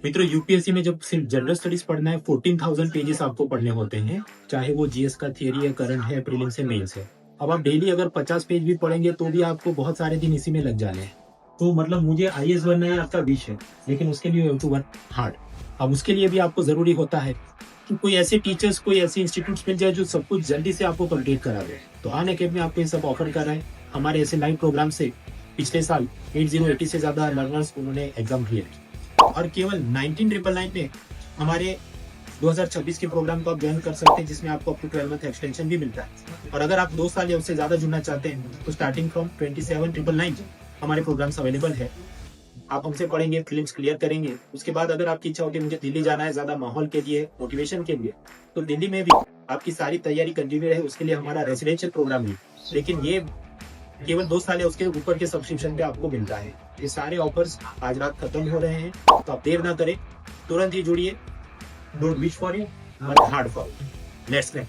मित्रों, यूपीएससी में जब सिर्फ जनरल स्टडीज पढ़ना है 14,000 पेजेस आपको पढ़ने होते हैं, चाहे वो जीएस का थियरी है, करंट है, प्रीलिम्स है, मेंस है। अब आप डेली अगर 50 पेज भी पढ़ेंगे तो भी आपको बहुत सारे दिन इसी में लग जाने हैं। तो मतलब मुझे आईएएस बनना है आपका विश है, लेकिन उसके लिए टू वर्क हार्ड। अब उसके लिए भी आपको जरूरी होता है कि कोई ऐसे टीचर्स, कोई ऐसे इंस्टीट्यूट मिल जाए जो सब कुछ जल्दी से आपको कंप्लीट करा दे। तो अन अकेडमी आपको ये सब ऑफर कर रहा है। हमारे ऐसे लाइव प्रोग्राम से पिछले साल 8080 से ज्यादा लर्नर्स उन्होंने एग्जाम क्लियर और केवल 19,999 में हमारे 2026 के प्रोग्राम को आप ज्वाइन कर सकते हैं, जिसमें आपको अप टू 12 मंथ एक्सटेंशन भी मिलता है। और अगर आप 2 साल या उससे ज्यादा जुड़ना चाहते हैं तो स्टार्टिंग फ्रॉम 27,999 हमारे प्रोग्राम्स अवेलेबल है। आप हमसे पढ़ेंगे, फिल्म्स क्लियर करेंगे। उसके बाद अगर आपकी इच्छा होगी मुझे दिल्ली जाना है ज्यादा माहौल के लिए, मोटिवेशन के लिए, तो दिल्ली में भी आपकी सारी तैयारी कंटिन्यू रहे उसके लिए हमारा रेसिडेंशियल प्रोग्राम है। लेकिन ये केवल 2 साल या उसके ऊपर के सब्सक्रिप्शन पे आपको मिलता है। ये सारे ऑफर्स आज रात खत्म हो रहे हैं, तो आप देर ना करें, तुरंत ही जुड़िए। Don't wish for you but hard for. Let's clap.